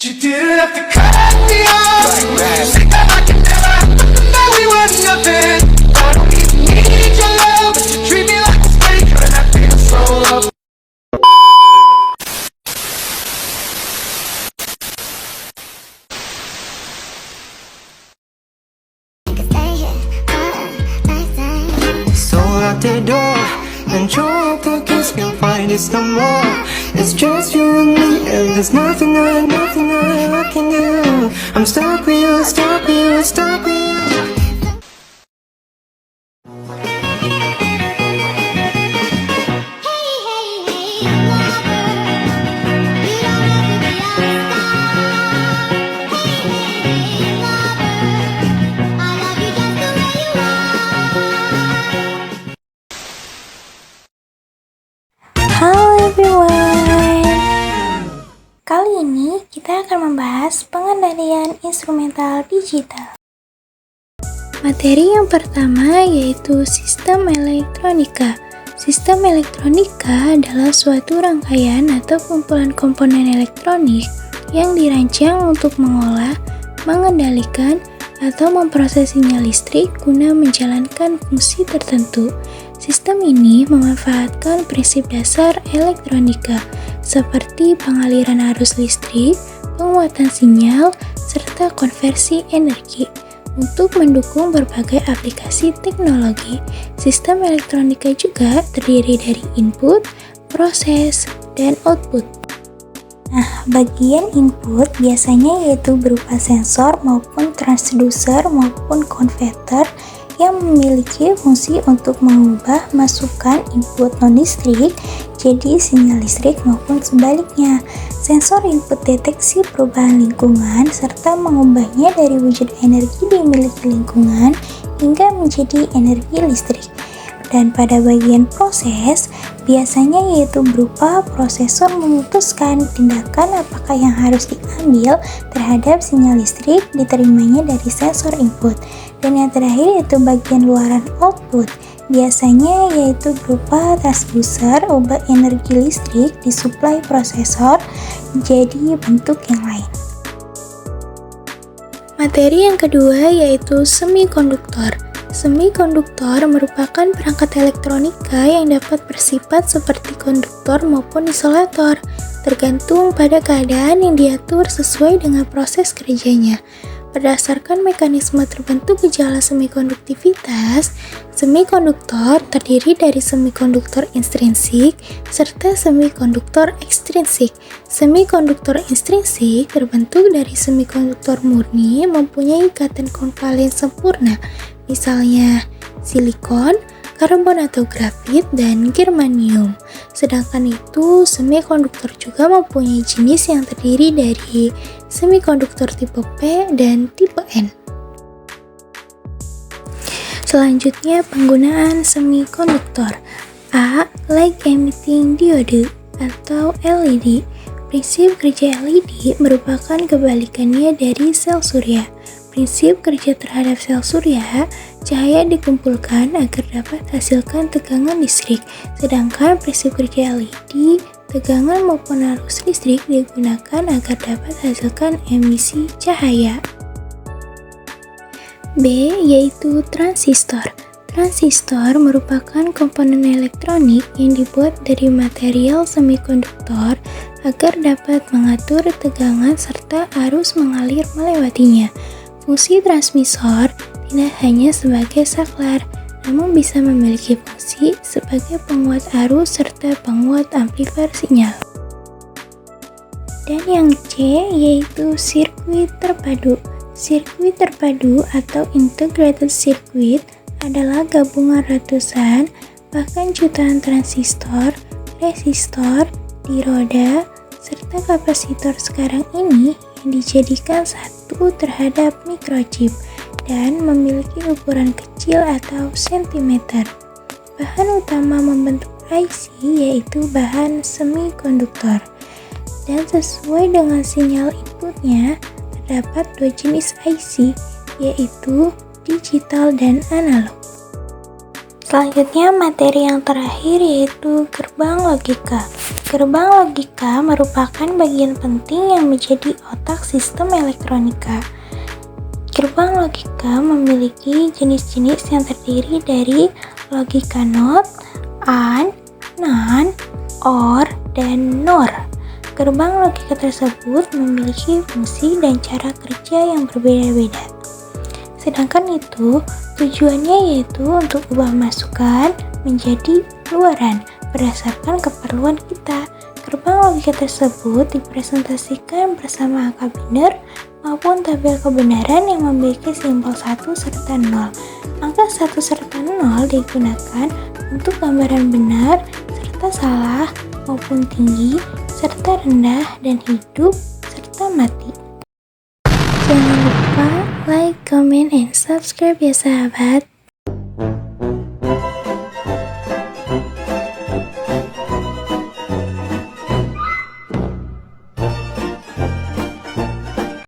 You didn't have to cut me off. Say that I can never that we were nothing. I don't even need your love, but you treat me like a stranger, and I feel so loved. So out the door and your pockets can't find this no more. It's just you and me, and there's nothing I can do. I'm stuck with you, stuck with you, stuck with you. Halo everyone. Kali ini kita akan membahas pengendalian instrumental digital. Materi yang pertama yaitu sistem elektronika. Sistem elektronika adalah suatu rangkaian atau kumpulan komponen elektronik yang dirancang untuk mengolah, mengendalikan, atau memproses sinyal listrik guna menjalankan fungsi tertentu. Sistem ini memanfaatkan prinsip dasar elektronika seperti pengaliran arus listrik, penguatan sinyal, serta konversi energi. Untuk mendukung berbagai aplikasi teknologi, sistem elektronika juga terdiri dari input, proses, dan output. Nah, bagian input biasanya yaitu berupa sensor maupun transducer maupun konverter yang memiliki fungsi untuk mengubah masukan input non-listrik jadi sinyal listrik maupun sebaliknya. Sensor input deteksi perubahan lingkungan serta mengubahnya dari wujud energi dimiliki lingkungan hingga menjadi energi listrik. Dan pada bagian proses, biasanya yaitu berupa prosesor memutuskan tindakan apakah yang harus diambil terhadap sinyal listrik diterimanya dari sensor input. Dan yang terakhir yaitu bagian luaran output, biasanya yaitu berupa transducer ubah energi listrik disuplai prosesor menjadi bentuk yang lain. Materi yang kedua yaitu semikonduktor. Semikonduktor merupakan perangkat elektronika yang dapat bersifat seperti konduktor maupun isolator, tergantung pada keadaan yang diatur sesuai dengan proses kerjanya. Berdasarkan mekanisme terbentuk gejala semikonduktivitas, semikonduktor terdiri dari semikonduktor intrinsik serta semikonduktor ekstrinsik. Semikonduktor intrinsik terbentuk dari semikonduktor murni mempunyai ikatan konvalen sempurna, misalnya silikon, karbon atau grafit, dan germanium. Sedangkan itu, semikonduktor juga mempunyai jenis yang terdiri dari semikonduktor tipe P dan tipe N. Selanjutnya, penggunaan semikonduktor. A. Light emitting diode atau LED. Prinsip kerja LED merupakan kebalikannya dari sel surya. Prinsip kerja terhadap sel surya, cahaya dikumpulkan agar dapat hasilkan tegangan listrik, sedangkan prinsip kerja LED, tegangan maupun arus listrik digunakan agar dapat hasilkan emisi cahaya. B. Yaitu transistor. Transistor merupakan komponen elektronik yang dibuat dari material semikonduktor agar dapat mengatur tegangan serta arus mengalir melewatinya. Fungsi transmisor tidak hanya sebagai saklar, namun bisa memiliki fungsi sebagai penguat arus serta penguat amplifier sinyal. Dan yang C yaitu sirkuit terpadu. Sirkuit terpadu atau integrated circuit adalah gabungan ratusan bahkan jutaan transistor, resistor, dioda, serta kapasitor sekarang ini yang dijadikan satu terhadap microchip dan memiliki ukuran kecil atau sentimeter. Bahan utama membentuk IC yaitu bahan semikonduktor. Dan sesuai dengan sinyal inputnya, terdapat dua jenis IC yaitu digital dan analog. Selanjutnya materi yang terakhir yaitu gerbang logika. Gerbang logika merupakan bagian penting yang menjadi otak sistem elektronika. Gerbang logika memiliki jenis-jenis yang terdiri dari logika not, and, non, or, dan nor. Gerbang logika tersebut memiliki fungsi dan cara kerja yang berbeda-beda. Sedangkan itu, tujuannya yaitu untuk ubah masukan menjadi keluaran berdasarkan keperluan kita. Gerbang logika tersebut dipresentasikan bersama angka benar maupun tabel kebenaran yang memiliki simbol 1 serta 0. Angka 1 serta 0 digunakan untuk gambaran benar serta salah maupun tinggi serta rendah dan hidup serta mati. Jangan lupa like, comment, and subscribe ya sahabat.